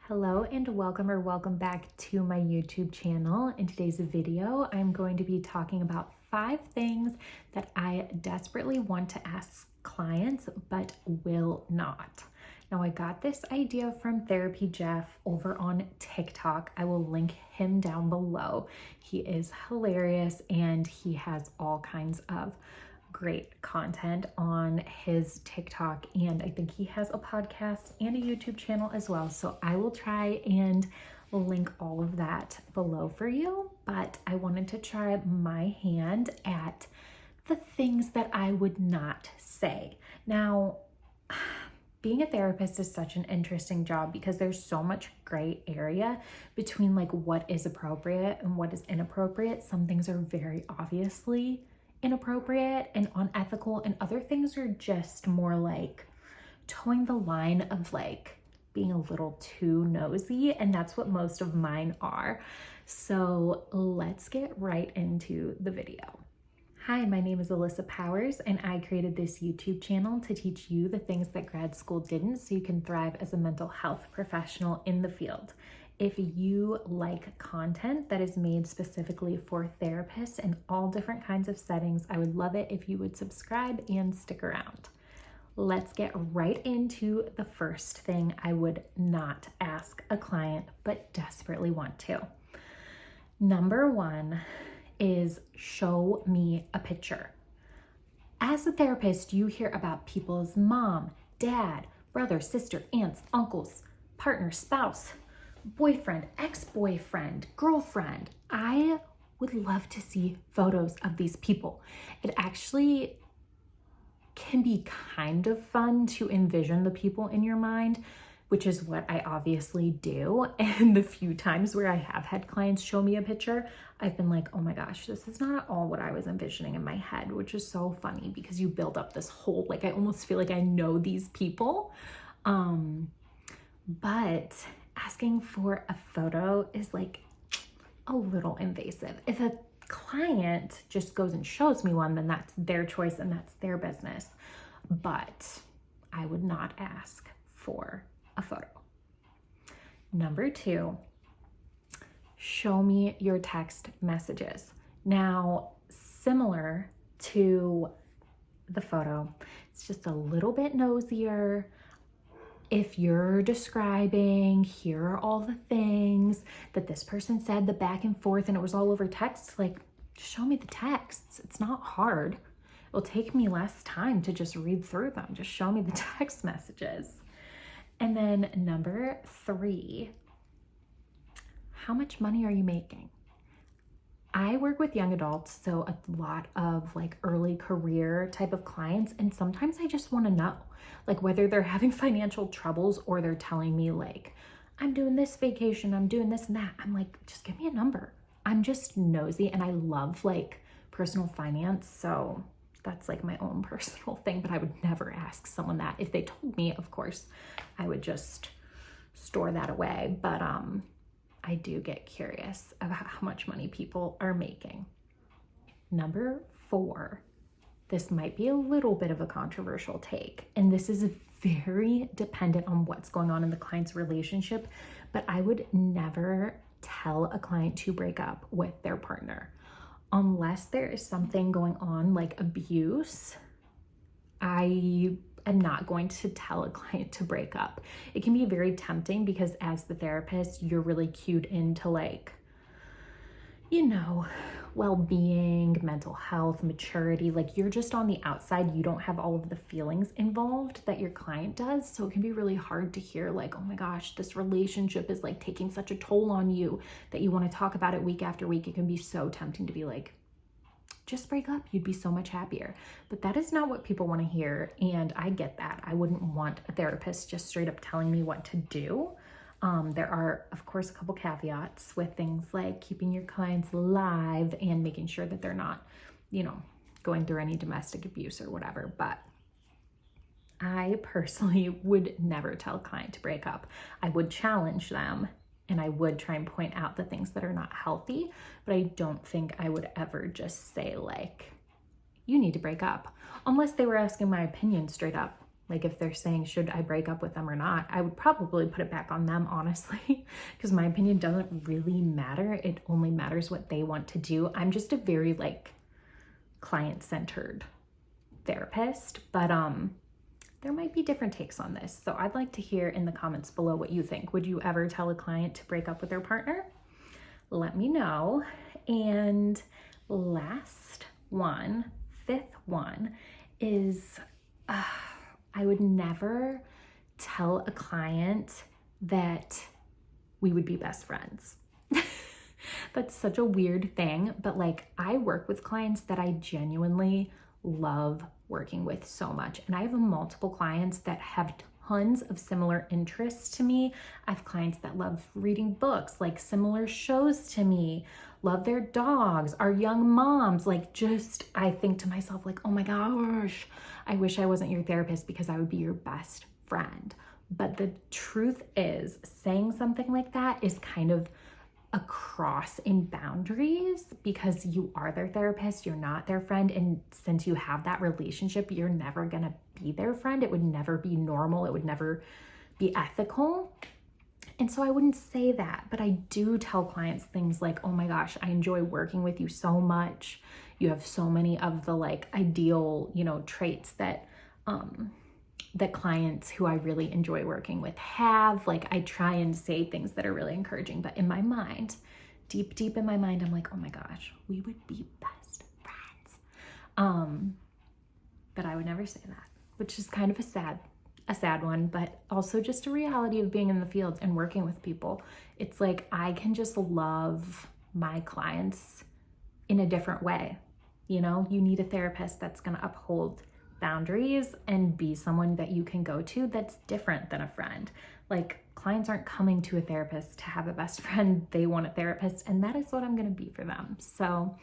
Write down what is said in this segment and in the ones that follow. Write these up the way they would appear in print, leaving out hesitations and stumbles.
Hello and welcome back to my YouTube channel. In today's video, I'm going to be talking about 5 things that I desperately want to ask clients but will not. Now, I got this idea from Therapy Jeff over on TikTok. I will link him down below. He is hilarious and he has all kinds of great content on his TikTok, and I think he has a podcast and a YouTube channel as well. So I will try and link all of that below for you, but I wanted to try my hand at the things that I would not say. Now, being a therapist is such an interesting job because there's so much gray area between like what is appropriate and what is inappropriate. Some things are very obviously inappropriate and unethical, and other things are just more like towing the line of like being a little too nosy, and that's what most of mine are. So let's get right into the video. Hi, my name is Alyssa Powers, and I created this YouTube channel to teach you the things that grad school didn't so you can thrive as a mental health professional in the field. If you like content that is made specifically for therapists in all different kinds of settings, I would love it if you would subscribe and stick around. Let's get right into the first thing I would not ask a client but desperately want to. Number 1 is show me a picture. As a therapist, you hear about people's mom, dad, brother, sister, aunts, uncles, partner, spouse, boyfriend, ex-boyfriend, girlfriend. I would love to see photos of these people. It actually can be kind of fun to envision the people in your mind, which is what I obviously do. And the few times where I have had clients show me a picture, I've been like, oh my gosh, this is not at all what I was envisioning in my head, which is so funny because you build up this whole, like, I almost feel like I know these people. But asking for a photo is like a little invasive. If a client just goes and shows me one, then that's their choice and that's their business. But I would not ask for a photo. Number 2, show me your text messages. Now, similar to the photo, it's just a little bit nosier. If you're describing, here are all the things that this person said, the back and forth, and it was all over text, like, just show me the texts. It's not hard. It'll take me less time to just read through them. Just show me the text messages. And then number 3, how much money are you making? I work with young adults, so a lot of like early career type of clients, and sometimes I just want to know, like, whether they're having financial troubles or they're telling me like, I'm doing this vacation, I'm doing this and that. I'm like, just give me a number. I'm just nosy and I love like personal finance, so that's like my own personal thing, but I would never ask someone that. If they told me, of course, I would just store that away, but I do get curious about how much money people are making. Number 4, this might be a little bit of a controversial take, and this is very dependent on what's going on in the client's relationship, but I would never tell a client to break up with their partner. Unless there is something going on like abuse, I am not going to tell a client to break up. It can be very tempting because as the therapist, you're really cued into like, you know, well-being, mental health, maturity. Like, you're just on the outside. You don't have all of the feelings involved that your client does. So it can be really hard to hear like, oh my gosh, this relationship is like taking such a toll on you that you want to talk about it week after week. It can be so tempting to be like, just break up. You'd be so much happier. But that is not what people want to hear. And I get that. I wouldn't want a therapist just straight up telling me what to do. There are, of course, a couple caveats with things like keeping your clients alive and making sure that they're not, you know, going through any domestic abuse or whatever. But I personally would never tell a client to break up. I would challenge them and I would try and point out the things that are not healthy, but I don't think I would ever just say like, you need to break up, unless they were asking my opinion straight up. Like if they're saying, should I break up with them or not, I would probably put it back on them, honestly, because my opinion doesn't really matter. It only matters what they want to do. I'm just a very like client-centered therapist, but there might be different takes on this. So I'd like to hear in the comments below what you think. Would you ever tell a client to break up with their partner? Let me know. And last one, fifth one, is I would never tell a client that we would be best friends. That's such a weird thing, but like I work with clients that I genuinely love working with so much. And I have multiple clients that have tons of similar interests to me. I have clients that love reading books, like similar shows to me, love their dogs, are young moms. Like just, I think to myself like, oh my gosh, I wish I wasn't your therapist because I would be your best friend. But the truth is, saying something like that is kind of a cross in boundaries because you are their therapist, you're not their friend. And since you have that relationship, you're never gonna be their friend. It would never be normal. It would never be ethical. And so I wouldn't say that, but I do tell clients things like, oh my gosh, I enjoy working with you so much. You have so many of the like ideal, traits that, that clients who I really enjoy working with have. Like I try and say things that are really encouraging, but in my mind, deep in my mind, I'm like, oh my gosh, we would be best friends. But I would never say that, which is kind of a sad one, but also just a reality of being in the field and working with people. It's like, I can just love my clients in a different way. You need a therapist that's going to uphold boundaries and be someone that you can go to that's different than a friend. Like clients aren't coming to a therapist to have a best friend. They want a therapist, and that is what I'm going to be for them. So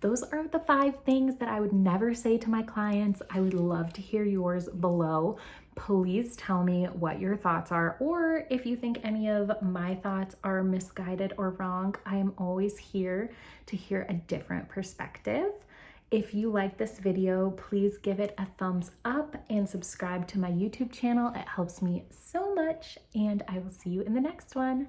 those are the 5 things that I would never say to my clients. I would love to hear yours below. Please tell me what your thoughts are, or if you think any of my thoughts are misguided or wrong. I am always here to hear a different perspective. If you like this video, please give it a thumbs up and subscribe to my YouTube channel. It helps me so much, and I will see you in the next one.